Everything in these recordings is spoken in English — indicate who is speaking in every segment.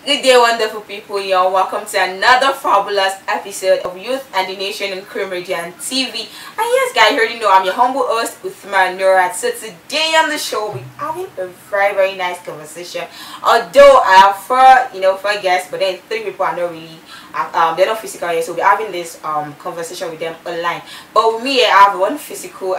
Speaker 1: Good day, wonderful people. Y'all, welcome to another fabulous episode of Youth and the Nation and Cream Radio and TV. And yes, guys, you already know I'm your humble host, Uthman Nurat. So today on the show, we're having a very nice conversation. Although I have four guests, but then three people are not really, they're not physical here. So we're having this conversation with them online. But with me, I have one physical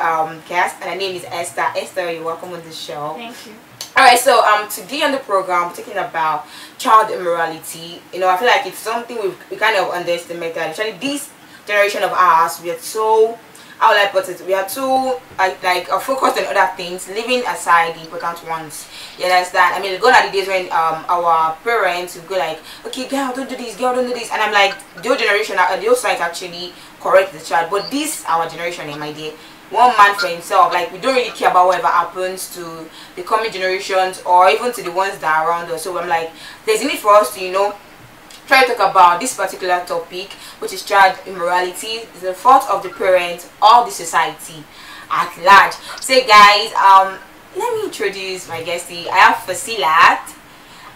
Speaker 1: guest, and her name is Esther. Esther, you're welcome on the show.
Speaker 2: Thank you.
Speaker 1: Alright, so today on the program we're talking about child immorality. I feel like it's something we kind of underestimated. Actually, this generation of ours, we are so, how will I put it, we are too focused on other things, leaving aside the important ones. You understand? I mean, gone are the days when our parents would go like, okay, girl, don't do this, girl, don't do this, and I'm like, the old generation, the old side actually correct the child, but this our generation, my dear. One man for himself, like we don't really care about whatever happens to the coming generations or even to the ones that are around us. So I'm like, there's a need for us to try to talk about this particular topic, which is child immorality, the fault of the parents or the society at large. So guys, let me introduce my guestie. I have Fasilat,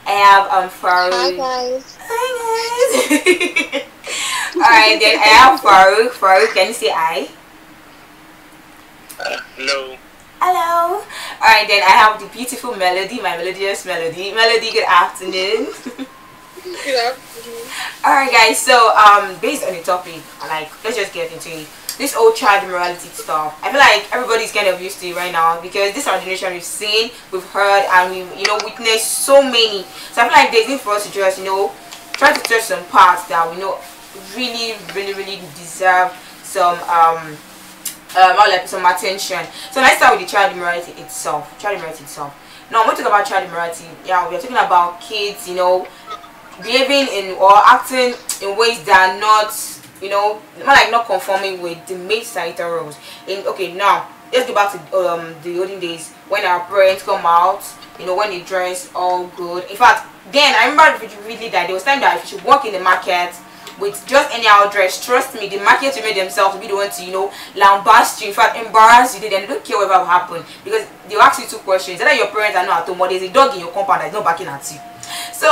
Speaker 1: I have Farouk.
Speaker 3: Hi guys.
Speaker 1: Hi guys. Alright, then I have Farouk. Farouk, can you say hi?
Speaker 4: Hello.
Speaker 1: Hello. Alright, then I have the beautiful Melody, my melodious Melody. Melody, good afternoon.
Speaker 3: Good afternoon.
Speaker 1: Alright guys, so based on the topic, like let's just get into it. This old child immorality stuff, I feel like everybody's kind of used to it right now because this our generation we've seen, we've heard, and we've witnessed so many. So I feel like there's need for us to just try to touch some parts that we know really deserve some some attention. So let's start with the child immorality itself. Now, when we talk about child immorality, yeah, we are talking about kids, behaving in or acting in ways that are not conforming with the made societal rules. Now let's go back to the olden days when our parents come out, when they dress all good. In fact, then I remember really that there was time that if you should walk in the market with just anyhow dress, trust me, the market will make themselves be the one to lambast you, in fact embarrass you. Then they don't care whatever will happen because they'll ask you two questions: either your parents are not at home or there's a dog in your compound that's not barking at you. So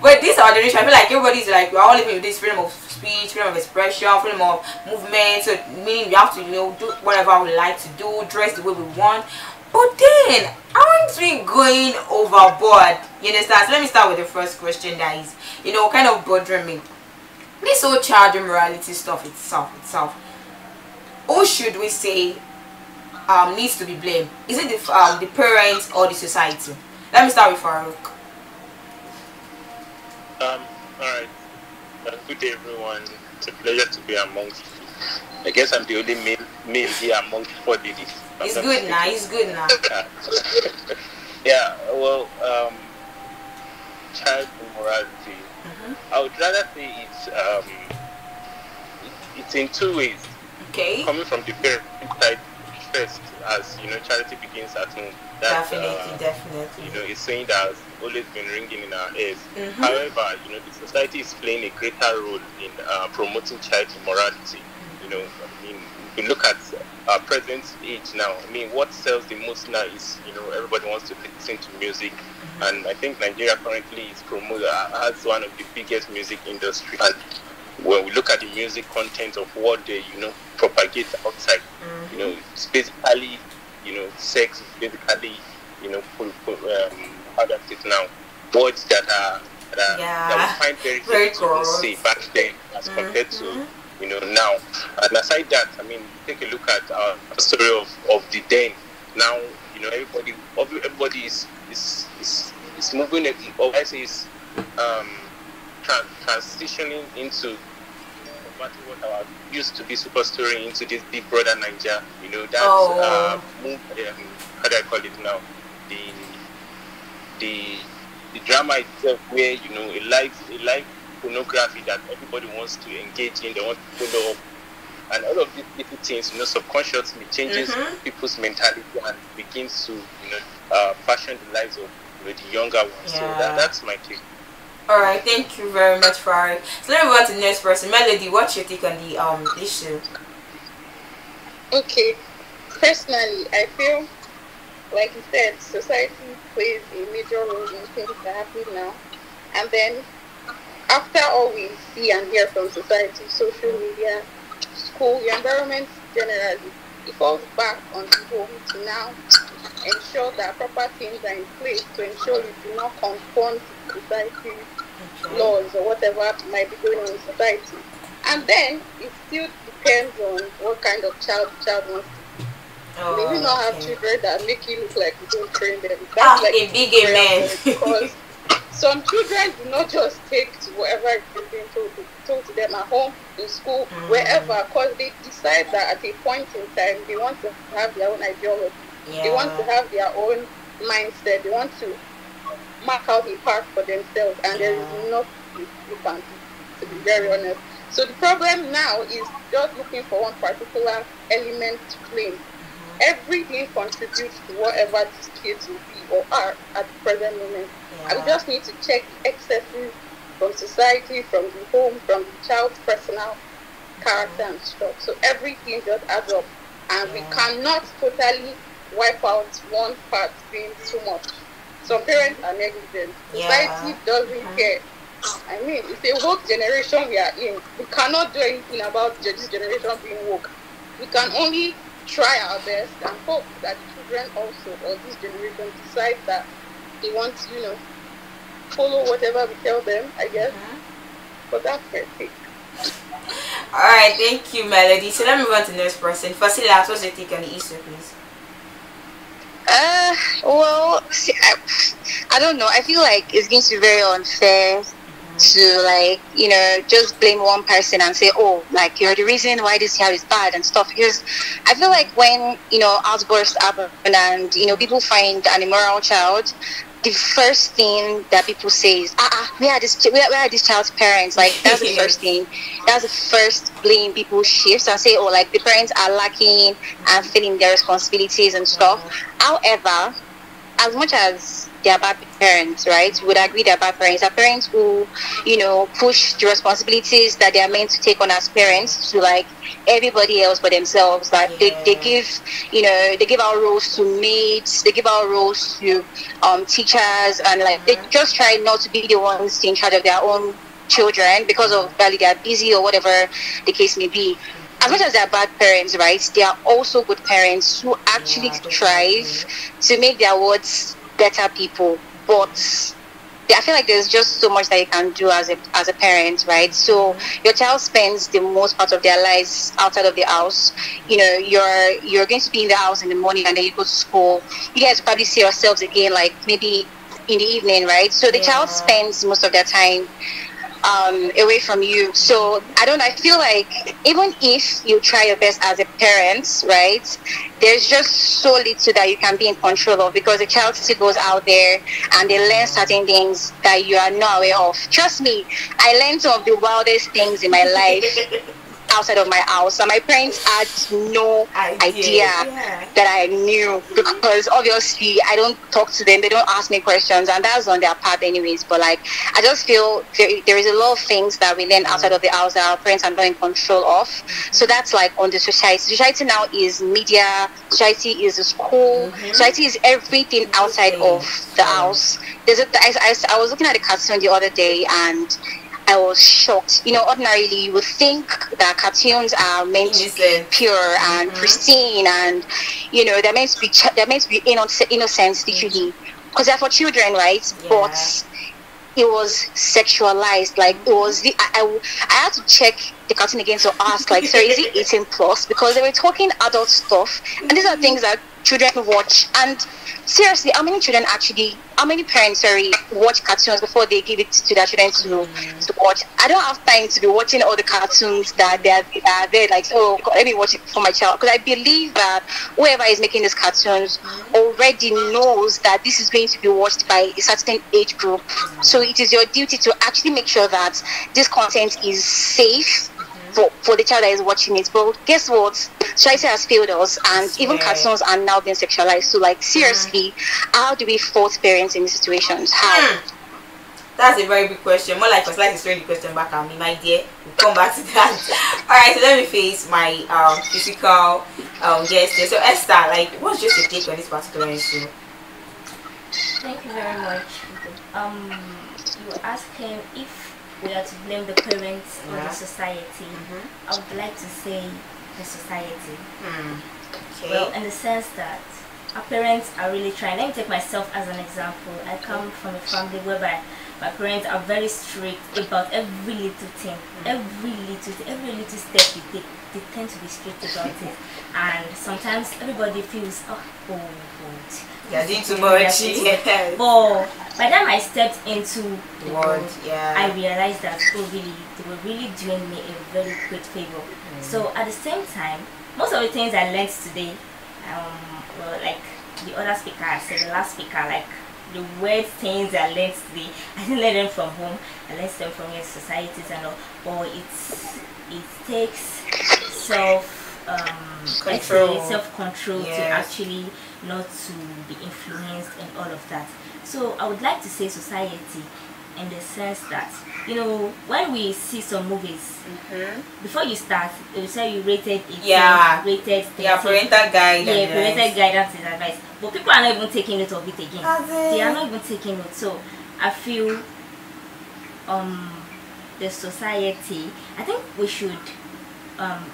Speaker 1: but this our generation, I feel like everybody's like, we're all living with this freedom of speech, freedom of expression, freedom of movement. So meaning we have to do whatever we like to do, dress the way we want. But then aren't we going overboard? You understand? So let me start with the first question that is kind of bothering me. This whole child immorality stuff itself, who should we say needs to be blamed? Is it the parents or the society? Let me start with Farouk.
Speaker 4: Alright. Good day everyone. It's a pleasure to be amongst you. I guess I'm the only male here amongst four ladies.
Speaker 1: It's good now.
Speaker 4: Yeah, well, child immorality. I would rather say it's in two ways.
Speaker 1: Okay.
Speaker 4: Coming from the parent side first, as charity begins at home. That,
Speaker 1: Definitely.
Speaker 4: It's saying that has always been ringing in our ears. However, the society is playing a greater role in promoting child immorality. If you look at our present age now, what sells the most now is everybody wants to listen to music. And I think Nigeria currently is promoted as one of the biggest music industry. And when we look at the music content of what they propagate outside, it's basically sex, basically how do I say it now, words that we find very difficult to say back then as compared to now. And aside that, take a look at our story of the then. Now everybody is moving, or I say is transitioning into what our used to be super story into this Big Brother Nigeria. Move, how do I call it now? The drama itself, where a live pornography that everybody wants to engage in, they want to follow up, and all of these little things, subconsciously changes people's mentality and begins to fashion the lives of the younger ones.
Speaker 1: Yeah.
Speaker 4: So that's my take.
Speaker 1: Alright, thank you very much, Farouk. So let me move on to the next person. Melody, what's your take on the issue?
Speaker 3: Okay. Personally, I feel like you said, society plays a major role in things that happen now. And then after all we see and hear from society, social media, school, your environment generally, it falls back on the home to now ensure that proper things are in place to ensure you do not conform to society laws or whatever might be going on in society. And then it still depends on what kind of child the child wants to be. Maybe not have children that make you look like you don't train them. That's like
Speaker 1: a big amen.
Speaker 3: Because some children do not just take to whatever is being told to them at home, in school, wherever, because they decide that at a point in time they want to have their own ideology. They want to have their own mindset. They want to mark out a path for themselves, and there is nothing you can do, to be very honest. So the problem now is just looking for one particular element to claim. Everything contributes to whatever these kids will be or are at the present moment. And we just need to check the excesses from society, from the home, from the child's personal character and stuff. So everything just adds up, and we cannot totally wipe out one part being too much. Some parents are negligent. Society doesn't care. I mean, it's a woke generation we are in. We cannot do anything about this generation being woke. We can only try our best and hope that the children also, or this generation, decide that they want to, follow whatever we tell them, I guess. But that's my take.
Speaker 1: Alright, thank you, Melody. So let me move on to the next person. Fasila, what's your take on the issue, please?
Speaker 2: Well, see, I don't know. I feel like it's going to be very unfair to just blame one person and say, oh, like you're the reason why this child is bad and stuff. Because I feel like when outbursts happen and people find an immoral child, the first thing that people say is, where are this child's parents? Like that's the first thing. That's the first blame people shift and say, oh, like the parents are lacking and failing their responsibilities and stuff. However, as much as they are bad parents, right? We would agree they're bad parents. Are parents who, push the responsibilities that they are meant to take on as parents to like everybody else but themselves. Like they give out roles to maids, they give out roles to teachers, and like they just try not to be the ones in charge of their own children because of probably they're busy or whatever the case may be. As much as they're bad parents, right, they are also good parents who actually strive to make their wards better people. But I feel like there's just so much that you can do as a parent, right? So your child spends the most part of their lives outside of the house. You're going to be in the house in the morning and then you go to school. You guys probably see yourselves again, like maybe in the evening, right? So the child spends most of their time away from you. So I feel like even if you try your best as a parent, right, there's just so little that you can be in control of, because the child still goes out there and they learn certain things that you are not aware of. Trust me, I learned some of the wildest things in my life outside of my house, and my parents had no idea that I knew, because obviously I don't talk to them, they don't ask me questions, and that's on their part anyways. But like I just feel there is a lot of things that we learn outside of the house that our parents are not in control of. So that's like on the society now is media, society is the school, society is everything outside of the house. I was looking at a cartoon the other day and I was shocked. Ordinarily you would think that cartoons are meant to be pure and pristine, and they're meant to be innocent, literally, because they're for children, right? But it was sexualized. Like it was I had to check the cartoon again to ask, like, sorry, is it 18 plus? Because they were talking adult stuff, and these are things that children watch. And seriously, how many parents watch cartoons before they give it to their children to watch? I don't have time to be watching all the cartoons that they are there, like, oh, let me watch it for my child, because I believe that whoever is making these cartoons already knows that this is going to be watched by a certain age group. So it is your duty to actually make sure that this content is safe for the child that is watching it. But guess what? Society has failed us, and even cartoons are now being sexualized. So like seriously, how do we fault parents in these situations? How?
Speaker 1: That's a very big question. More like a throwing the question back at me, my dear. We'll come back to that. Alright, so let me face my physical guest here. So Esther, like, what's just your take on this particular issue?
Speaker 5: Thank you very much. you were asking if we are to blame the parents or the society, I would like to say the society.
Speaker 1: Okay.
Speaker 5: Well, in the sense that our parents are really trying. Let me take myself as an example. I come from a family whereby my parents are very strict about every little thing, every little step we take. They tend to be strict about it, and sometimes everybody feels, oh God,
Speaker 1: you're doing too much. Yes.
Speaker 5: But by the time I stepped into the world,
Speaker 1: yeah,
Speaker 5: I realized that really, they were really doing me a very great favor. So at the same time, most of the things I learned today, well, like the other speaker said, the last speaker, like the weird things I learned today, I didn't learn them from home. I learned them from your societies and all. But it takes self-control to actually not to be influenced and all of that. So I would like to say society, in the sense that, you know, when we see some movies, before you start, they will say you rated 18, rated 13.
Speaker 1: Parental guidance.
Speaker 5: Parental guidance is advice. But people are not even taking note of it again. They are not even taking note. So I feel the society, I think we should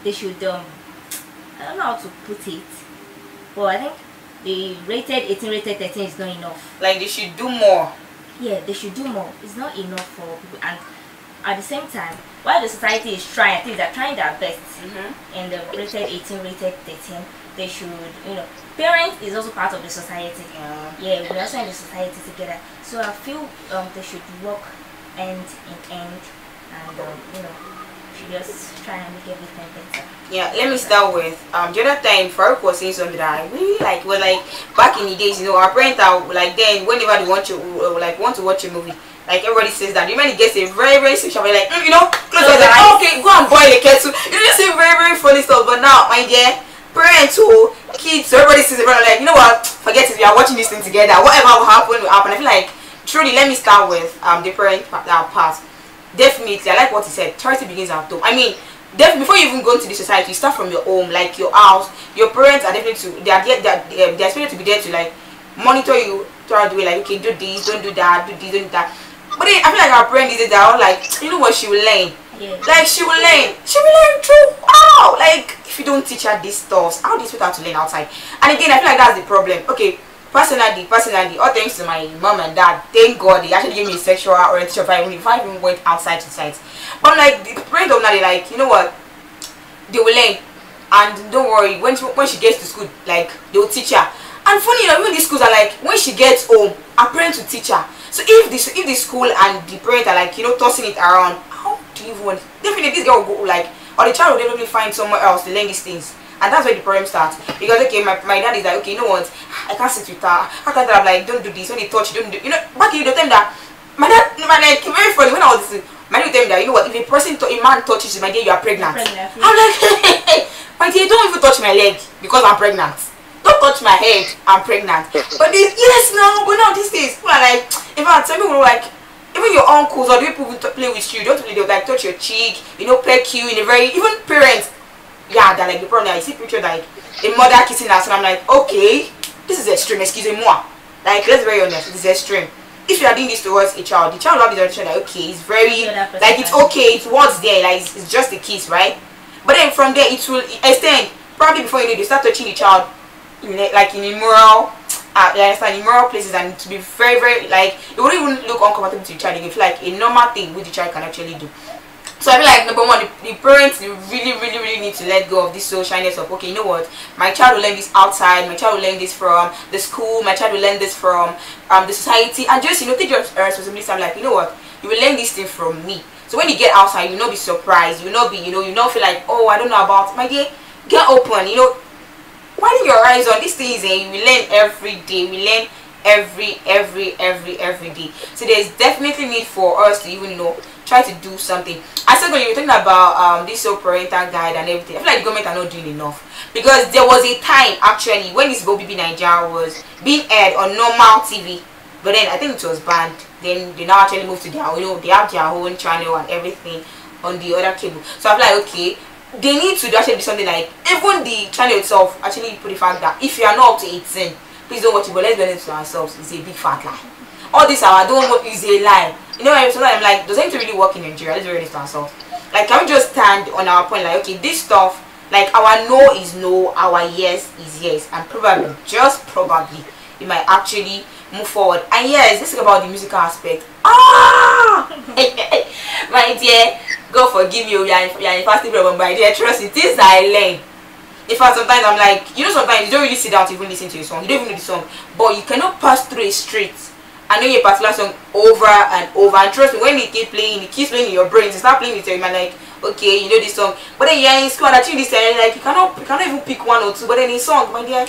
Speaker 5: they should I don't know how to put it, but I think the rated 18, rated 13 is not enough.
Speaker 1: Like they should do more.
Speaker 5: Yeah, they should do more. It's not enough for people. And at the same time, while the society is trying, I think they're trying their best. And the rated 18, rated 13, they should, you know, parents is also part of the society. Yeah, we're also in the society together. So I feel they should work end in end, and you know, should just try and make everything better.
Speaker 1: Yeah, let me start with the other time Farouk was saying something that I really like. Well, like back in the days, you know, our parents are like, then whenever they want to want to watch a movie, like everybody says that, even it gets a very, very social, like, you know, close the eyes. Oh, okay, go and boil a kettle. You know, just say very, very funny stuff. But now, my dear, parents who kids, so everybody says, like, you know what, forget it, we are watching this thing together, whatever will happen will happen. I feel like truly, let me start with the parent part. Definitely, I like what he said, charity begins at home. I mean, definitely, before you even go into the society, you start from your home, like your house. Your parents are definitely they're expected to be there to like monitor you throughout the way, like, okay, do this, don't do that, do this, don't do that. But then I feel like our parents these days are all like, you know what, she will learn. Like she will learn through wow. Like if you don't teach her these stuff, how do you expect her to learn outside? And again, I feel like that's the problem. Okay, personally, all thanks to my mom and dad, thank God they actually gave me a sexual orientation if I even went outside to sites. But I'm like, the parents of now, they like, you know what, they will learn, and don't worry, when she gets to school, like they will teach her. And funny enough, even these schools are like, when she gets home, her parents will teach her. So if the school and the parents are like, you know, tossing it around, how do you even definitely this girl will go like, or the child will definitely find somewhere else to learn these things. And that's where the problem starts. Because okay, my dad is like, okay, you know what, I can't sit with her. How can I'm like, don't do this, when they touch, don't do, you know, back in the time that my dad, like, very funny, when I was my dad would tell me that, you know what, if a man touches you, my dear, you are pregnant. I'm like, hey, my dear, don't even touch my leg because I'm pregnant. Don't touch my head, I'm pregnant. But this, yes, no, but now these days, people are like, in fact, some people are like, even your uncles or the people who play with you, don't really, they'll like touch your cheek, you know, peck you in a very, even parents. Yeah, that like the problem. I see picture like a mother kissing her son. I'm like, okay, this is extreme. Excusez-moi. Like, let's be very honest, this is extreme. If you are doing this towards a child, the child will have the understanding like, okay, it's very like it's okay, it's what's there, like it's just a kiss, right? But then from there it will extend. Probably before you know, they start touching the child in like in immoral, immoral places, and to be very, very like it wouldn't even look uncomfortable to the child. You feel like a normal thing which the child can actually do. So I feel like number one, the parents really need to let go of this so shyness of, okay, you know what, my child will learn this outside, my child will learn this from the school, my child will learn this from the society, and just, you know, take your responsibility. I'm like, you know what, you will learn this thing from me. So when you get outside, you will not be surprised, you will not be, you know, you don't feel like, oh, I don't know about, my dear, get open, you know, widen your eyes on these things, and you will learn every day. We learn every day. So there's definitely need for us to even, you know, try to do something. I said when you were talking about this whole parental guide and everything, I feel like the government are not doing enough, because there was a time actually when this BBB Nigeria was being aired on normal TV, but then I think it was banned. Then they now actually moved to their, you know, they have their own channel and everything on the other cable. So I feel like, okay, they need to actually do something like, even the channel itself actually put the fact that if you are not up to 18, please don't watch it. But let's be honest to ourselves, it's a big fat lie. All this I don't know is a lie. you know, sometimes I'm like, does it really work in Nigeria? Let's be honest with ourselves. Like, can we just stand on our point, like, okay, this stuff, like, our no is no, our yes is yes, and probably, just probably, we might actually move forward. And yes, this is about the musical aspect. Ah, my dear, God forgive me, we are in fasting problem, my dear, trust me, things I learn. In fact, sometimes I'm like, you know, sometimes you don't really sit down to even listen to a song, you don't even know the song, but you cannot pass through a street and know a particular song over and over. And trust me, when it keeps playing in your brain, you start playing with your mind, like, okay, you know this song, but then you're in school and actually this and like you cannot even pick one or two, but then in song, my dear,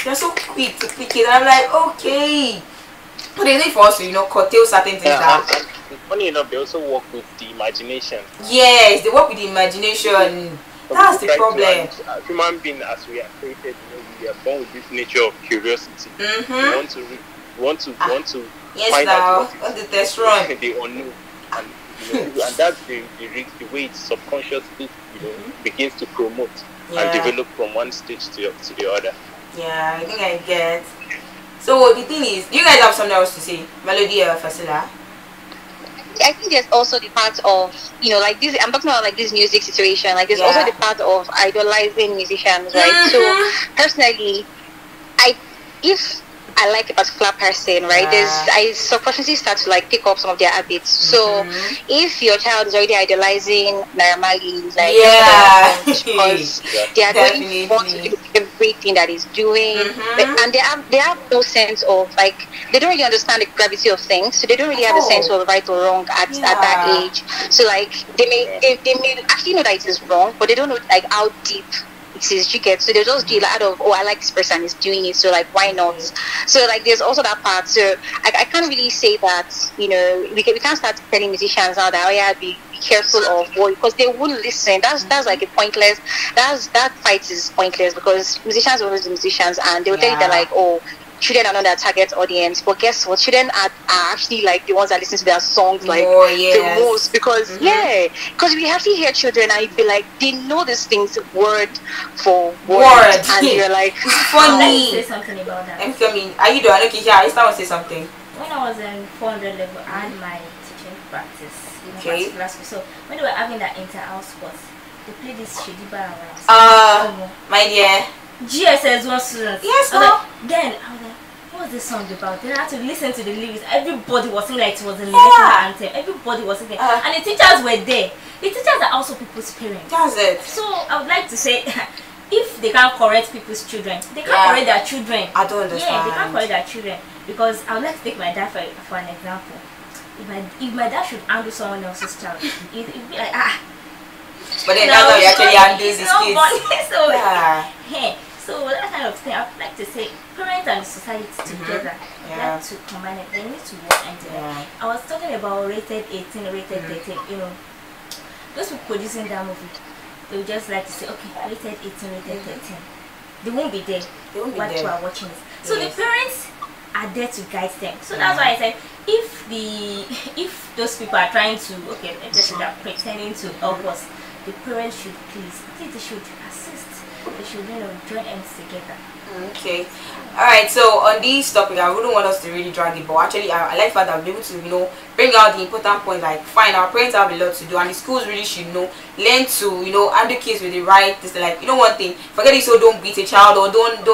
Speaker 1: they're so quick to pick it, and I'm like, okay. But they need for us to, you know, curtail certain things that.
Speaker 4: And funny enough, they also work with the imagination.
Speaker 1: Yes, they work with the imagination. That's the problem.
Speaker 4: Human being, as we are created, you know, we are born with this nature of curiosity. We want to
Speaker 1: yes,
Speaker 4: find
Speaker 1: now,
Speaker 4: out what
Speaker 1: the test run.
Speaker 4: the unknown, and you know, and that's the way it subconsciously, you know, begins to promote and develop from one stage to the other.
Speaker 1: Yeah, I think I get. So the thing is, do you guys have something else to say, Melody or Fasila?
Speaker 2: I think there's also the part of, you know, like this, I'm talking about like this music situation, like there's also the part of idolizing musicians, right? So personally, if I like a particular person, right, I subconsciously start to like pick up some of their habits. So if your child is already idolizing Naira Marley, like because they are going want to do everything that he's doing, and they have no sense of like, they don't really understand the gravity of things, so they don't really have a sense of right or wrong at that age. So like they may actually know that it is wrong, but they don't know like how deep it is, you get. So they just do it out of, oh, I like this person is doing it, so like why not? So like there's also that part. So I can't really say that, you know, we can't start telling musicians now that, oh yeah, be careful of what, because they wouldn't listen. That's like a pointless, that fight is pointless, because musicians are always the musicians, and they'll tell you that like, oh, children are not their target audience, but guess what? Children are actually like the ones that listen to their songs like the most, because because we actually hear children and you'd be like, they know these things word for word, and you're like,
Speaker 1: funny.
Speaker 5: Say something about that.
Speaker 1: I'm coming. Are you doing okay? Yeah, I start to say something.
Speaker 5: When I was in 400 level, I had my teaching practice in particular school. So when they were having that inter-house sports, they played this Shediba around.
Speaker 1: My dear.
Speaker 5: GSS was students.
Speaker 1: Yes,
Speaker 5: then I was like, what was this song about? Then I had to listen to the lyrics. Everybody was singing like it was a national anthem. Everybody was singing. And the teachers were there. The teachers are also people's parents.
Speaker 1: That's it.
Speaker 5: So I would like to say, if they can't correct people's children, they can't correct their children.
Speaker 1: I don't understand.
Speaker 5: Yeah, they can't correct their children. Because I would like to take my dad for an example. If my dad should handle someone else's child, it'd be like,
Speaker 1: but then that's how you actually handle these kids.
Speaker 5: So that kind of thing, I would like to say, parents and society together, like to combine it. They need to work together. I was talking about rated 18, rated 13. You know, those people producing that movie, they would just like to say, okay, rated 18, rated 13. They won't be there. They won't be there. People are watching this. So the parents are there to guide them. So that's why I said, if those people are trying to, okay, let's just say they're pretending to help us, the parents should they should assist. They should, you know, join hands together.
Speaker 1: Okay. Alright, so on this topic, I wouldn't want us to really drag it, but actually I like the fact that we're able to, you know, bring out the important points, like fine, our parents have a lot to do, and the schools really should, you know, learn to, you know, handle kids with the right, this, like, you know, one thing, forget it, so don't beat a child, or don't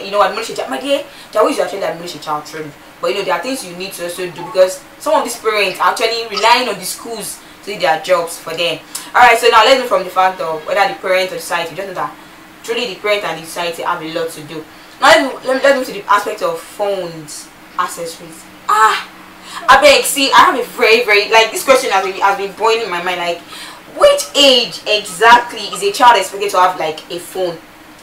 Speaker 1: you know, admonish a child. My dear, there always actually admonish a child, truly, but you know, there are things you need to also do, because some of these parents are actually relying on the schools to do their jobs for them. Alright, so now let's move from the fact of whether the parents or society, just know that truly the parent and the society have a lot to do. Now let's move to the aspect of phones, accessories. I beg, see, I have a very like, this question has been boiling in my mind, like, which age exactly is a child expected to have like a phone?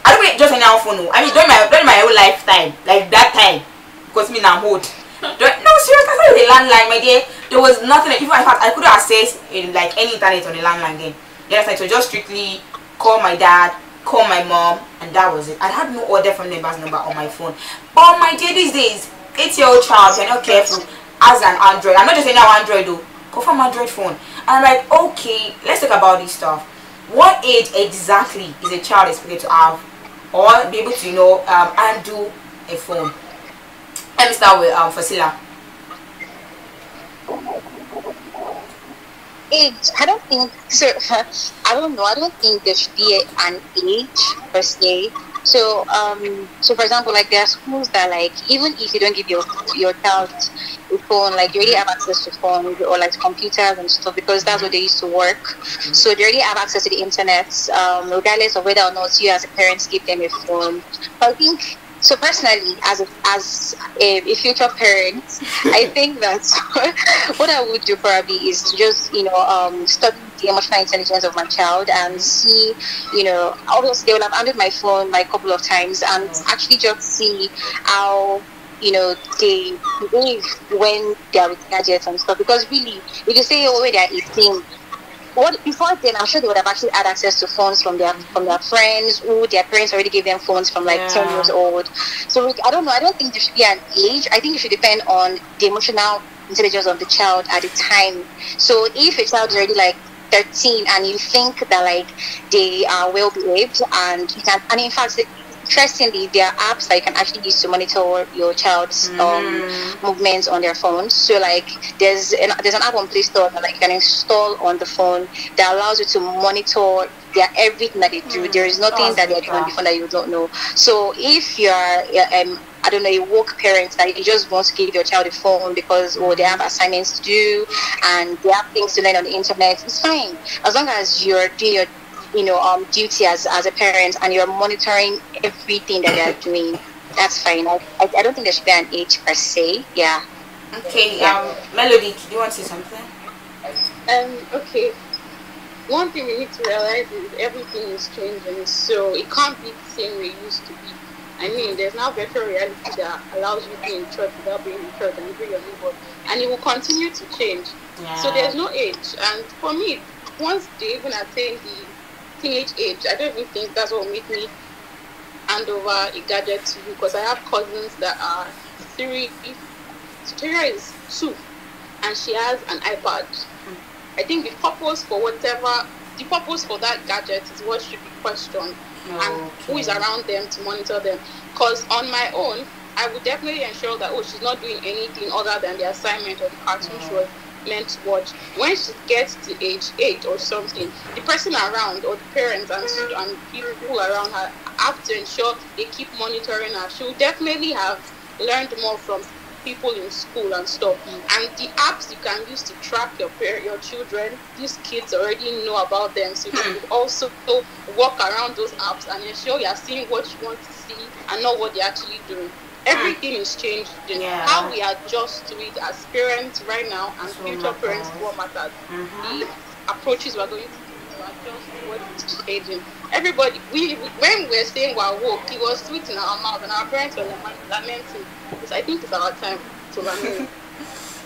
Speaker 1: I don't mean just any phone. I mean during my whole lifetime, like that time, because me now I'm old. No, seriously, I started with a landline, my dear. There was nothing. Even in fact, I couldn't access like any internet on the landline then. Yes, like, so just strictly call my dad, call my mom, and that was it. I had no other family member's number on my phone. But my dear, these days, 8-year-old child, you're not careful, has an Android. I'm not just saying now Android though. Confirm Android phone. And I'm like, okay, let's talk about this stuff. What age exactly is a child expected to have or be able to, you know, undo a phone? Let me start with Fasila.
Speaker 2: age, I don't think so. I don't know. I don't think there should be an age per se. So, so for example, like there are schools that like even if you don't give your child a phone, like you already have access to phones or like computers and stuff because that's what they used to work. So they already have access to the internet, regardless of whether or not you as a parent give them a phone. But I think so personally, as a future parent, I think that what I would do probably is to just study the emotional intelligence of my child and see, obviously they will have handled my phone like a couple of times and actually just see how they behave when they are with gadgets and stuff. Because really, if you say oh they are 18, what before then I'm sure they would have actually had access to phones from their friends who their parents already gave them phones from like 10 years old. So I don't know, I don't think there should be an age. I think it should depend on the emotional intelligence of the child at the time. So if a child is already like 13 and you think that like they are well behaved and you can, and in fact interestingly, there are apps that you can actually use to monitor your child's movements on their phones. So, like, there's an app on Play Store that like you can install on the phone that allows you to monitor everything that they do. There is nothing that they're doing on the phone that you don't know. So, if you're I don't know, a work parent that you just want to give your child a phone because they have assignments to do and they have things to learn on the internet, it's fine as long as you're doing your duty as a parent and you're monitoring everything that they're doing. That's fine. I don't think there should be an age per se. Yeah.
Speaker 1: Okay. Melody, do you want to say something?
Speaker 3: Okay. One thing we need to realize is everything is changing, so it can't be the same way it used to be. I mean, there's now virtual reality that allows you to be in church without being in church and bring your neighbor, and it will continue to change. Yeah. So there's no age, and for me, once they even attain the teenage age, I don't even think that's what will make me hand over a gadget to you, because I have cousins that are 3. Victoria is 2 and she has an iPad. I think the purpose for that gadget is what should be questioned, and who is around them to monitor them. Because on my own, I would definitely ensure that she's not doing anything other than the assignment or the cartoon she was meant to watch. When she gets to age 8 or something, the person around or the parents and people around her have to ensure they keep monitoring her. She will definitely have learned more from people in school and stuff. And the apps you can use to track your children, these kids already know about them, so you can also walk around those apps and ensure you're seeing what you want to see and not what they're actually doing. Everything is changed. How we adjust to it as parents right now and future parents is what matters. The approaches we're going to adjust to what is changing. Everybody, when we're saying we're woke, it was sweet in our mouth and our parents were lamenting. I think it's our time to lament.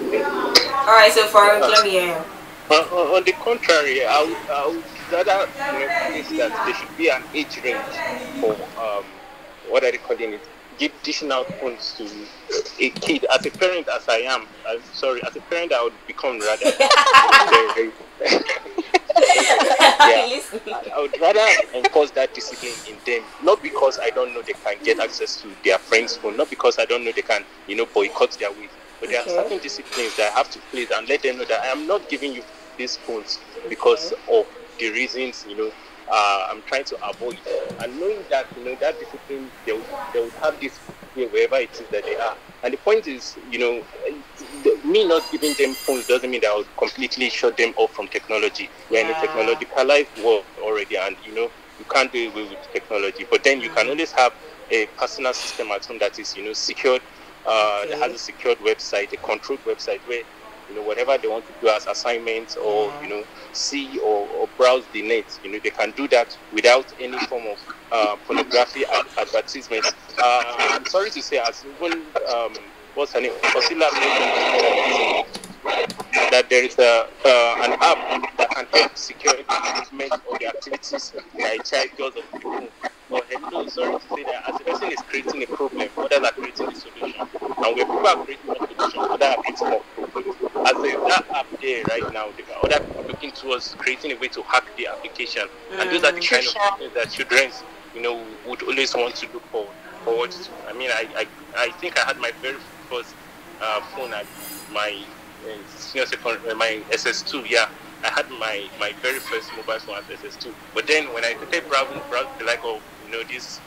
Speaker 1: Alright, so for let me hear.
Speaker 4: On the contrary, I would rather place that there should be an age range for what are they calling it? Dishing out phones to a kid. As a parent, as I am, as a parent, I would become rather. I would rather enforce that discipline in them, not because I don't know they can get access to their friends' phone, not because I don't know they can, boycott their way, but there are certain disciplines that I have to place and let them know that I am not giving you these phones because of the reasons, I'm trying to avoid. And knowing that, that discipline, they would have this wherever it is that they are. And the point is, me not giving them phones doesn't mean that I would completely shut them off from technology. We're in a technologicalized world already, and you can't do away with technology. But then you can always have a personal system at home that is, secured, that has a secured website, a controlled website where whatever they want to do as assignments or see or browse the net, they can do that without any form of pornography advertisement. I'm sorry to say, as even what's her name, Osila mentioned that there is an app that can help secure the movement or the activities that a child does on the phone. But hello, sorry to say that as a person is creating a problem, others are creating a solution. And when people are creating a solution, others are creating more problems. As there's that app there right now, there are other people looking towards creating a way to hack the application. And those are the kind of things that children, would always want to look forward to. I mean, I think I had my very first phone at my senior secondary, my SS2, I had my very first mobile phone at SS2. But then when I started browsing the like of this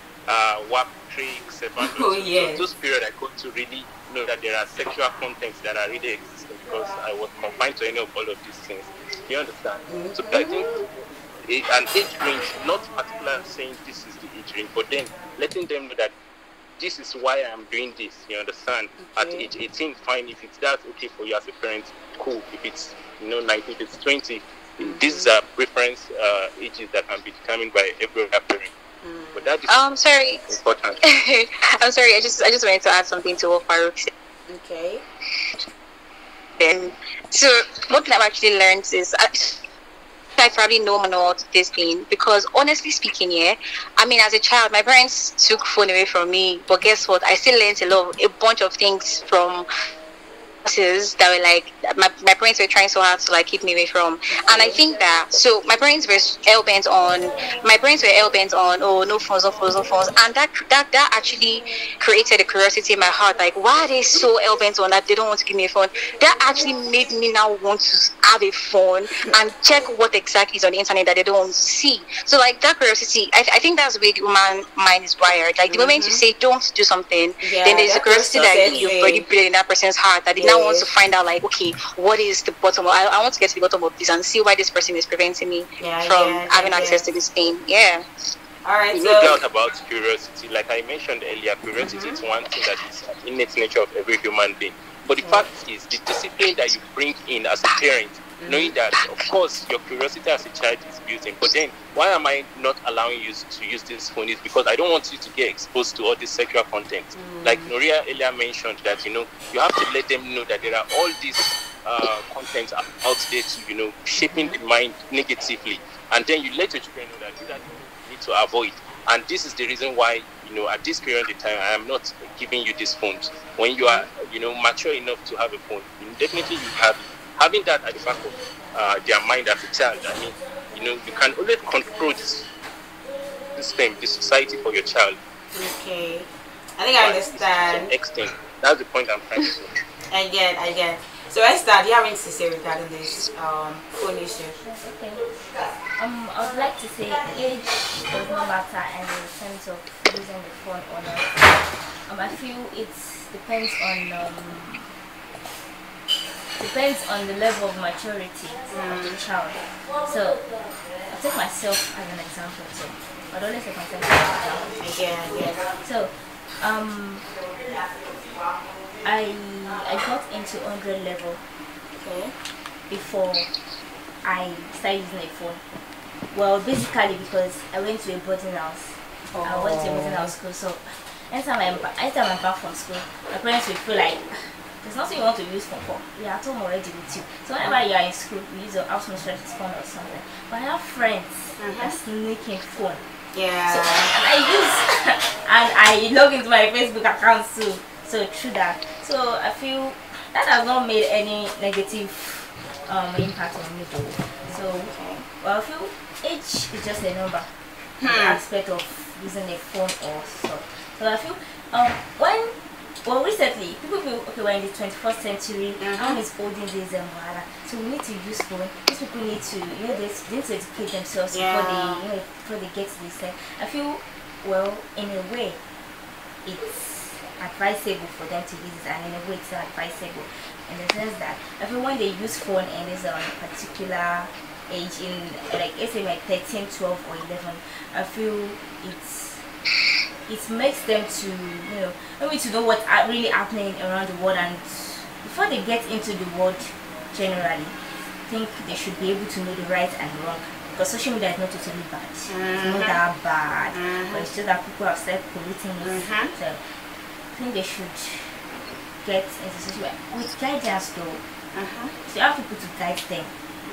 Speaker 4: WAP tricks,
Speaker 1: Oh yeah.
Speaker 4: those periods I got to really know that there are sexual contents that are really existing because I was confined to any of all of these things. Do you understand? So I think an age range, not particularly saying this is the age range, but then letting them know that this is why I'm doing this. You understand?
Speaker 1: Okay.
Speaker 4: At age 18, fine. If it's that okay for you as a parent, cool. If it's 19, if it's 20, these are preference ages that can be determined by every other parent. But that is
Speaker 2: sorry.
Speaker 4: important.
Speaker 2: I'm sorry. I just wanted to add something to what Farouk said.
Speaker 1: Okay.
Speaker 2: So what I've actually learned is I probably know more to this thing because honestly speaking, I mean, as a child, my parents took phone away from me, but guess what? I still learned a bunch of things from that were like my parents were trying so hard to like keep me away from. And I think that so my parents were hell-bent on oh, no phones, and that actually created a curiosity in my heart, like why are they so hell-bent on that they don't want to give me a phone. That actually made me now want to have a phone and check what exactly is on the internet that they don't want to see. So like that curiosity, I think that's the way the human mind is wired. Like the moment you say don't do something, then there's a curiosity that you've already built in that person's heart that now wants to find out, like, okay, what is the bottom of, I want to get to the bottom of this and see why this person is preventing me from having access to this thing.
Speaker 1: Alright,
Speaker 4: no doubt about curiosity. Like I mentioned earlier, curiosity is one thing that is an innate nature of every human being. But the fact is, the discipline that you bring in as a parent, knowing that, of course, your curiosity as a child is built in, but then why am I not allowing you to use this phone? Is because I don't want you to get exposed to all this sexual content. Like Noria earlier mentioned that, you have to let them know that there are all these contents out there to, shaping the mind negatively. And then you let your children know that these are things you need to avoid. And this is the reason why, at this period of time, I am not giving you these phones. When you are, mature enough to have a phone, definitely you have it. Having that at the back of their mind as a child, I mean, you can always control this thing, this society for your child.
Speaker 1: Okay. I think I understand.
Speaker 4: Extent. That's the point I'm trying to say.
Speaker 1: Again. So Esther, do you have anything to say regarding this phone issue?
Speaker 5: Okay. I would like to say age does not matter in the sense of using the phone or not. I feel it depends on the level of maturity of the child. So I'll take myself as an example too. I don't take myself as an example.
Speaker 1: Yeah.
Speaker 5: So I got into 100 level before I started using a phone. Well, basically because I went to a boarding house. I went to a boarding house school. So anytime I'm back from school, my parents will feel like there's nothing you want to use phone for. We are at home already with you. So whenever you are in school, you use your house mistress's phone or something. But I have friends that sneaking phone.
Speaker 1: Yeah.
Speaker 5: So and I log into my Facebook account too. So through that. So I feel that has not made any negative impact on me though. So I feel age is just a number. The aspect of using a phone or so. So I feel recently people feel okay, we're in the 21st century, and it's olden days and whatever. So we need to use phone. These people need to they need to educate themselves before they get to this thing. I feel in a way it's advisable for them to use it, and in a way it's not advisable in the sense that I feel when they use phone and there's a particular age in like let's say like 13, 12 or 11, I feel it makes them to maybe to know what's really happening around the world, and before they get into the world generally, I think they should be able to know the right and wrong, because social media is not totally bad. It's not that bad, but it's just that people have started polluting it. So I think they should get into social media with guidance though. So you have people to guide them,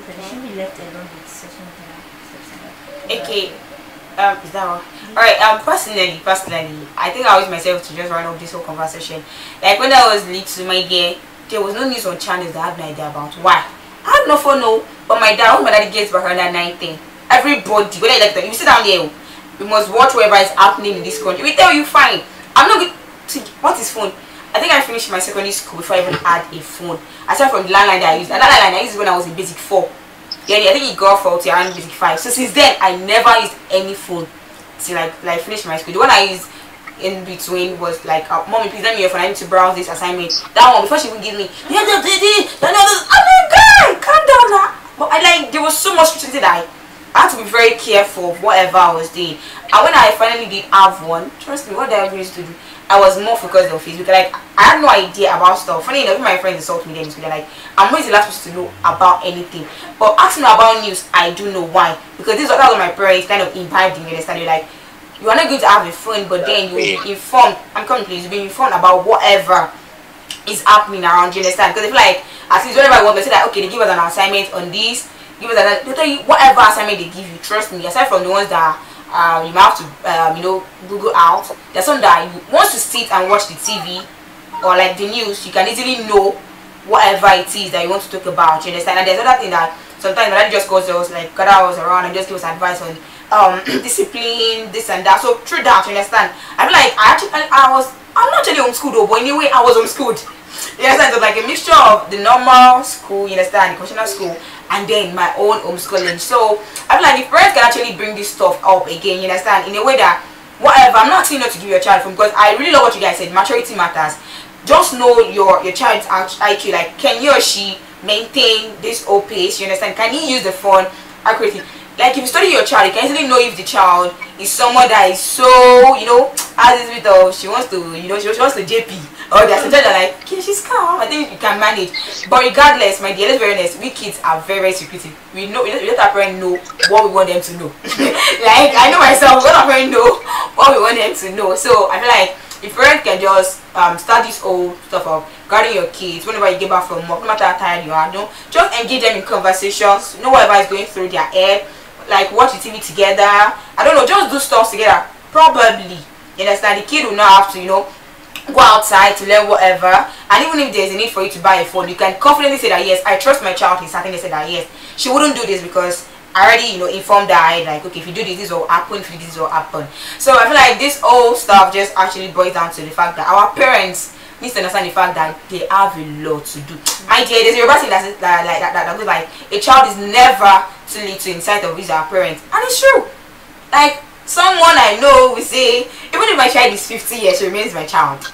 Speaker 5: so they shouldn't be left alone with social media.
Speaker 1: Okay. Is that all? Alright, personally, I think I always myself to just run off this whole conversation. Like when I was little, my dear, there was no news on channels that I had no idea about. Why? I had no phone, no. But my dad, when my daddy gets back around that 9 thing, everybody, whether you like that, you sit down there, you must watch whatever is happening in this country. We tell you fine. I'm not going to what is phone? I think I finished my secondary school before I even had a phone. Aside from the landline that I used. And that landline I used when I was in basic 4. Then I think he got faulty around basic 5. So since then, I never used any phone till like finish my school. The one I used in between was like, mommy, please let me your phone. I need to browse this assignment. That one before she would give me. I'm like, guy, calm down now. But I like there was so much scrutiny that I had to be very careful of whatever I was doing. And when I finally did have one, trust me, what did I used to do? I was more focused on Facebook. Like I had no idea about stuff. Funny enough, my friends insult me then. They're like, I'm always the last person to know about anything. But asking me about news, I do know why. Because this is what my parents kind of imbibed in me. Understand? You're like, you are not going to have a phone, but then you will be informed. I'm coming, please. You'll be informed about whatever is happening around you. Understand? Because I feel like at least whenever I want to say that, okay, they give us an assignment on this, give us an, they tell you whatever assignment they give you. Trust me. Aside from the ones that you might have to Google out. There's some that you once you sit and watch the TV or like the news, you can easily know whatever it is that you want to talk about. You understand? And there's other thing that sometimes that just goes to us like gather us around and just give us advice on discipline, this and that. So through that, you understand? I feel like I'm not actually homeschooled though, but anyway I was homeschooled. You understand? So like a mixture of the normal school, you understand, the conventional school, and then my own homeschooling. So I feel like if parents can actually bring this stuff up again, you understand, in a way that whatever, I'm not saying not to give your child phone, because I really love what you guys said, maturity matters. Just know your child's IQ, like can he or she maintain this old pace, you understand? Can he use the phone accurately? Like if you study your child, you can easily know if the child is someone that is so, has this bit of she wants to, she wants to JP, or there's a child that like, okay, she's calm, I think you can manage. But regardless, my dear, let's be honest, we kids are very, very secretive. We let our parents know what we want them to know. Like I know myself, we let our parents know what we want them to know. So I feel like if parents can just start this whole stuff of guarding your kids whenever you get back from work, no matter how tired you are, just engage them in conversations, know whatever is going through their head, like watch the TV together, I don't know, just do stuff together. Probably, you understand, the kid will not have to, go outside to learn whatever. And even if there's a need for you to buy a phone, you can confidently say that yes, I trust my child. He's certainly said that yes, she wouldn't do this because I already informed her, like, okay, if you do this, this will happen, if you do this will happen. So I feel like this whole stuff just actually boils down to the fact that our parents need to understand the fact that they have a lot to do. My dear, there's a Yoruba thing that goes like, a child is never too little in sight of his or her parents. And it's true. Like someone I know will say, even if my child is 50 years, she remains my child.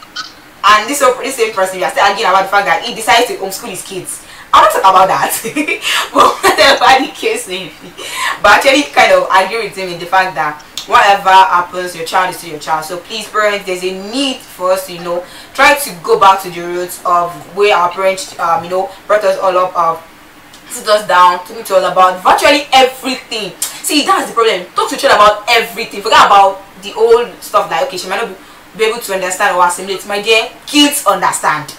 Speaker 1: And this same person, we are still arguing about the fact that he decides to homeschool his kids. I want to talk about that. But whatever the case may be. But actually kind of agree with him in the fact that whatever happens, your child is still your child. So please parents, there's a need for us to try to go back to the roots of where our parents brought us all up, of sit us down, talking to us about virtually everything. See, that's the problem. Talk to your child about everything. Forget about the old stuff like, okay, she might not be able to understand or assimilate. My dear, kids understand.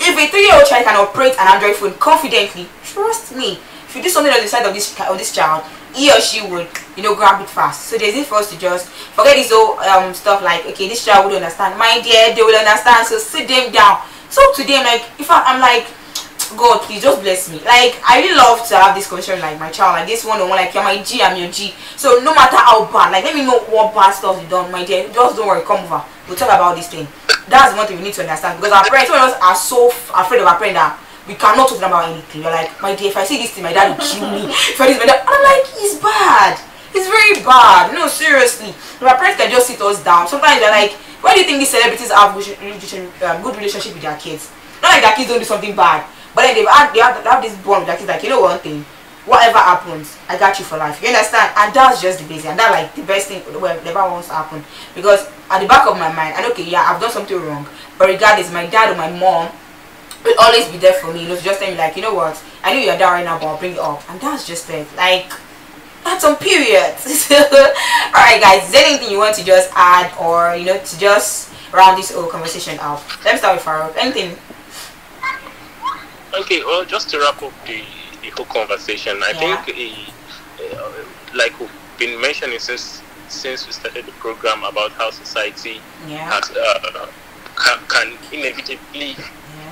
Speaker 1: If a 3-year-old child can operate an Android phone confidently, trust me, if you do something on the side of this child, he or she would grab it fast. So there's need for us to just forget this whole stuff like, okay, this child would understand. My dear, they will understand. So sit them down, talk to them. Like, in fact, I'm like, God, please just bless me. Like, I really love to have this conversation like my child, like this one-on-one, like you're my G, I'm your G. So no matter how bad, like let me know what bad stuff you done, my dear. Just don't worry, come over. We'll talk about this thing. That's one thing we need to understand, because our parents, some of us are so afraid of our parents that we cannot talk about anything. You're like, my dear, if I see this thing, my dad will kill me. If I do this, my dad, I'm like, it's bad. It's very bad. No, seriously. Our parents can just sit us down. Sometimes they're like, why do you think these celebrities have good relationship with their kids? Not like their kids don't do something bad, but then they have this bond with their kids. Like, one thing, whatever happens, I got you for life. You understand? And that's just the basic, and that's like the best thing never wants to happen. Because at the back of my mind, and okay, yeah, I've done something wrong, but regardless, my dad or my mom will always be there for me, to just tell me like, you know what, I know you're down right now, but I'll bring it up. And that's just it. Like, that's on period. Alright guys, is there anything you want to just add, or to just round this whole conversation out? Let me start with Farouk. Anything?
Speaker 4: Okay, well, just to wrap up the whole conversation, I think like we've been mentioning since we started the program about how society has can inevitably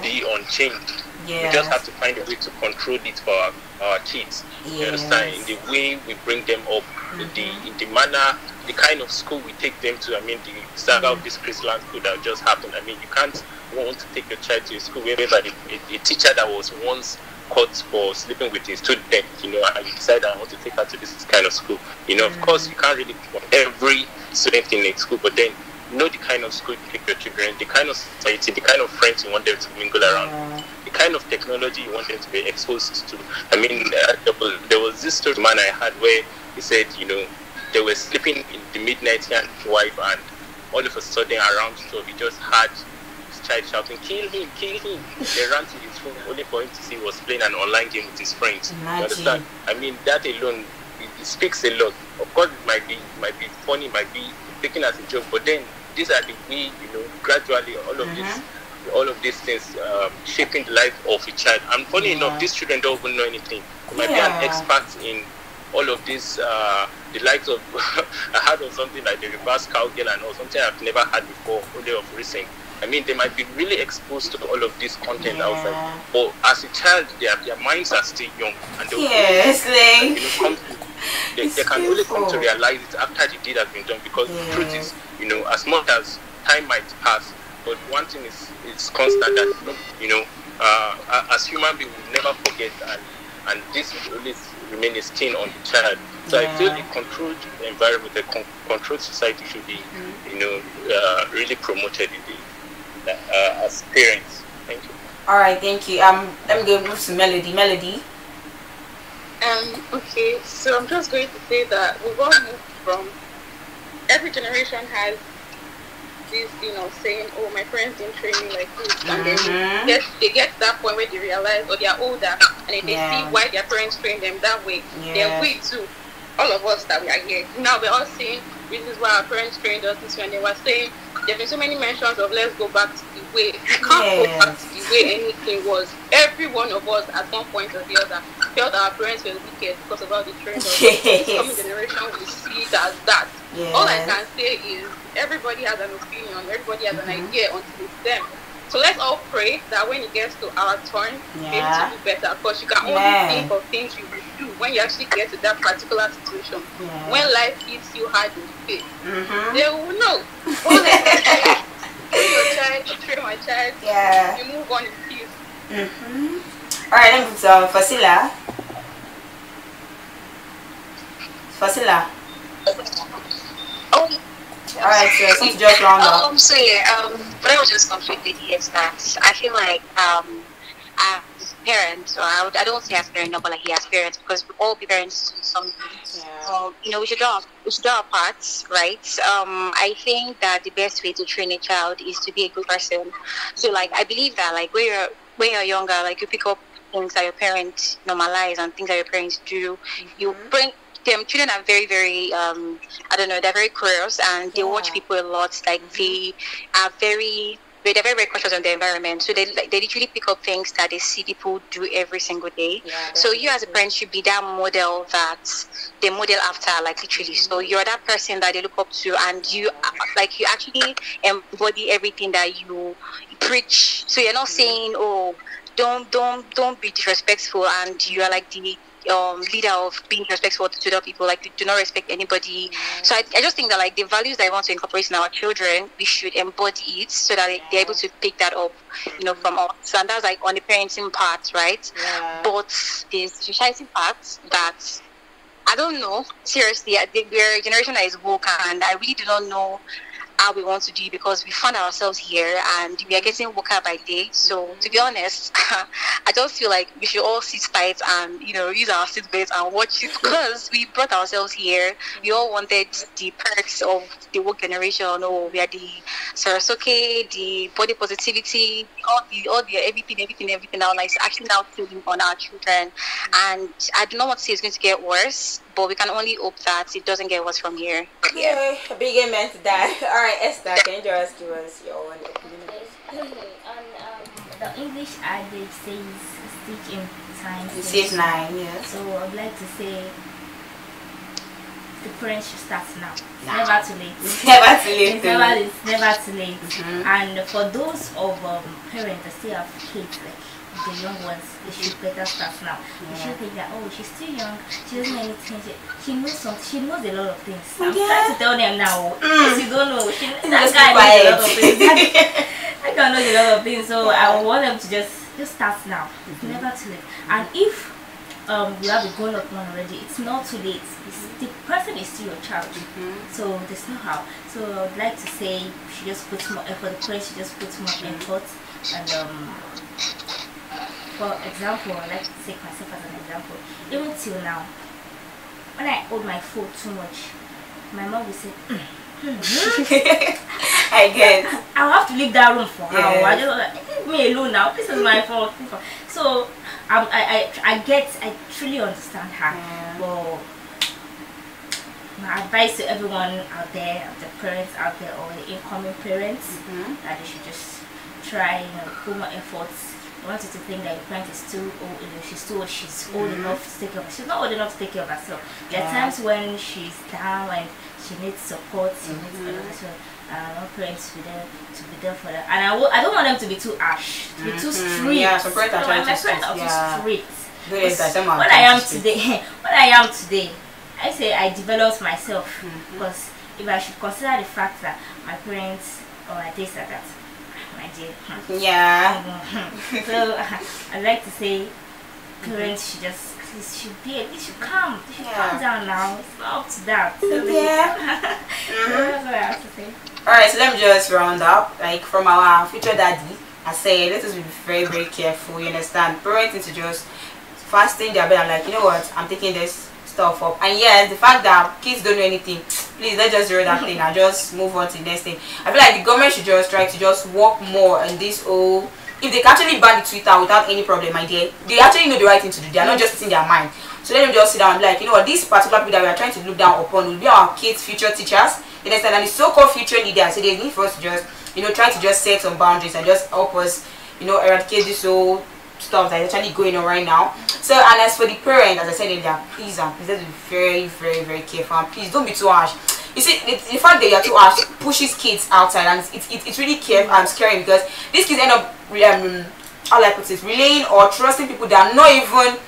Speaker 4: be unchanged. We just have to find a way to control it for our kids. You understand? In the way we bring them up, in the manner, the kind of school we take them to. I mean, the saga of this Christian school that just happened. I mean, you can't want to take your child to a school where a teacher that was once caught for sleeping with a student, you know, and you decide I want to take her to this kind of school, you know, of course you can't really put every student in a school, but then you know the kind of school you take your children, the kind of society, the kind of friends you want them to mingle around, the kind of technology you want them to be exposed to. I mean, there was this story man I had where he said, you know, they were sleeping in the midnight, he and his wife, and all of a sudden around 12 he just had his child shouting, kill him, kill him. They ran to his phone only for him to see he was playing an online game with his friends. You understand? I mean, that alone, it speaks a lot. Of course it might be funny, it might be taken as a joke, but then these are the way, you know, gradually all of these things shaping the life of a child. And funny enough, these children don't even know anything. They might be an expert in all of this, the likes of I heard of something like the reverse cowgirl and or something I've never had before, only of recent. I mean, they might be really exposed to all of this content outside, but as a child, their minds are still young, and they can only come to realize it after the deed has been done. Because the truth is, you know, as much as time might pass, but one thing is constant, that, you know, as human beings, we never forget, and this will always remain a stain on the child. So I feel a controlled environment, a controlled society should be, you know, really promoted as parents. Thank you.
Speaker 1: All right, thank you. Let me go move to Melody.
Speaker 3: Okay, so I'm just going to say that we've all moved from, every generation has this, you know, saying, oh, my parents didn't train me like this, and then they get to that point where they realize, or they are older, and then they see why their parents trained them that way. Then we too, all of us that we are here, now we're all saying, this is why our parents trained us this way, and they were saying, there have been so many mentions of let's go back to the way, you can't go back to the way anything was. Every one of us at one point or the other felt our parents were wicked because of how they trained us. This coming generation will see it as that. All I can say is everybody has an opinion, everybody has an idea until it's them. So let's all pray that when it gets to our turn, be able to do better. Because you can only think of things you will do when you actually get to that particular situation. When life hits you hard in the face, they will know. All I can say is, train your child, train my child, you move on in peace.
Speaker 1: Alright, let me put Fasila. Alright, so just round up.
Speaker 2: So what I was just completely is that I feel like as parents, or I don't say as parents, but like as parents, because we all be parents to something. You know, we should do our parts, right? I think that the best way to train a child is to be a good person. So like I believe that like when you're younger, like you pick up things that your parents normalize and things that your parents do, you bring them. Children are very, very I don't know, they're very curious, and they watch people a lot. Like they're very, very conscious of the environment, so they literally pick up things that they see people do every single day. So you as a parent should be that model that they model after, like literally. So you're that person that they look up to, and you actually embody everything that you preach. So you're not saying, oh, don't be disrespectful, and you are like the leader of being respectful to other people, like you do not respect anybody. So I just think that like the values that I want to incorporate in our children, we should embody it so that they're able to pick that up, you know, from us. So, and that's like on the parenting part, right? But the society part, that I don't know, seriously, we're a generation that is woke, and I really do not know how we want to do it, because we found ourselves here and we are getting woker by day. So to be honest, I just feel like we should all sit tight and, you know, use our seatbelts and watch it, because we brought ourselves here. We all wanted the perks of the woke generation. Oh, we are the Sarasoke, the body positivity, all the everything now, like, it's actually now feeling on our children. And I do not want to say it's going to get worse, but we can only hope that it doesn't get worse from here.
Speaker 1: Yeah, a big amen to that. Alright, Esther, can you just give us your own opinion?
Speaker 5: The English adage says stitch in time
Speaker 1: saves 9, yes.
Speaker 5: So I'd like to say the parents should start now. It's never too late.
Speaker 1: It's never too late.
Speaker 5: It's never too late. And for those of parents that still have kids, like the young ones, they should better start now. You should think that, oh, she's still young, she doesn't know anything, she knows something, she knows a lot of things. I'm trying to tell them now, if you don't know, that guy knows a lot of things. That guy knows a lot of things, so I want them to just just start now. It's never too late. And if you have a grown up one already, it's not too late. The person is still your child, so there's no how. So I would like to say she just puts more effort. The parents should just put more effort. And for example, I like to take myself as an example. Even till now, when I hold my phone too much, my mom will say,
Speaker 1: I get.
Speaker 5: I'll have to leave that room for her. I just like, leave me alone now. This is my fault. So I truly understand her. But my advice to everyone out there, the parents out there, or the incoming parents, that they should just try, put more efforts. I want you to think that your parent is too old, she's old enough to take care of herself. She's not old enough to take care of herself. There are times when she's down and she needs support, she needs I want parents to be there for her. And I don't want them to be too harsh, to be too strict.
Speaker 1: Yeah, some parents are trying to
Speaker 5: strict.
Speaker 1: When
Speaker 5: I am today, I say I developed myself, because if I should consider the fact that my parents or my this or that, my dear, so I'd like to say parents should just they should calm down now. It's not up to that. So that's what I have to say.
Speaker 1: Alright, so let me just round up. Like, from our future daddy, I say let us be very, very careful. You understand? Parents need to just fasting their bed and like, you know what, I'm taking this stuff up. And yes, the fact that kids don't know anything, please let's just zero that thing and just move on to the next thing. I feel like the government should just try to just work more on this whole. If they can actually ban the Twitter without any problem, my dear, they actually know the right thing to do. They are not just in their mind. So let them just sit down and be like, you know what, these particular people that we are trying to look down upon will be our kids' future teachers. You understand? And the so-called future leaders. So they need for us to just, try to just set some boundaries and just help us, eradicate this whole stuff that is actually going on right now. So, and as for the parents, as I said earlier, please let's be very, very, very careful, and please don't be too harsh. You see, the fact that you're too harsh pushes kids outside, and it's really scary, because these kids end up how I put it, relying or trusting people that are not even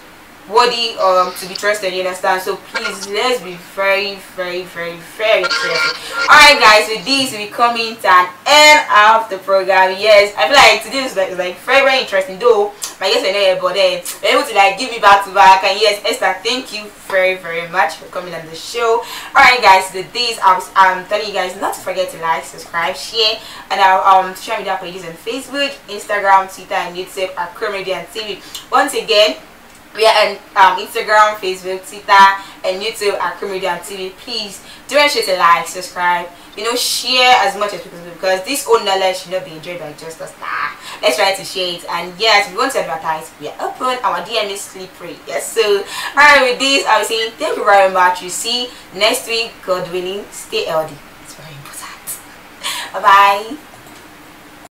Speaker 1: worthy to be trusted. You understand? So please, let's be very, very, very, very careful. Alright guys, with this we coming to an end of the program. Yes, I feel like today is like very, very interesting, though my guests are not here, but then they're able to like give me back to back. And yes, Esther, thank you very, very much for coming on the show. Alright guys, with this I'm telling you guys not to forget to like, subscribe, share, and our social media pages on Facebook, Instagram, Twitter, and YouTube at Comedian TV. Once again, we are on Instagram, Facebook, Twitter, and YouTube at Comedian TV. Please do make sure to like, subscribe, share as much as possible, because this old knowledge should not be enjoyed by just us. Let's try to share it. And yes, if you want to advertise, we are open. Our DM is slippery. Yes, so alright, with this I was saying thank you very much. You see next week, God willing, stay healthy. It's very important. Bye bye.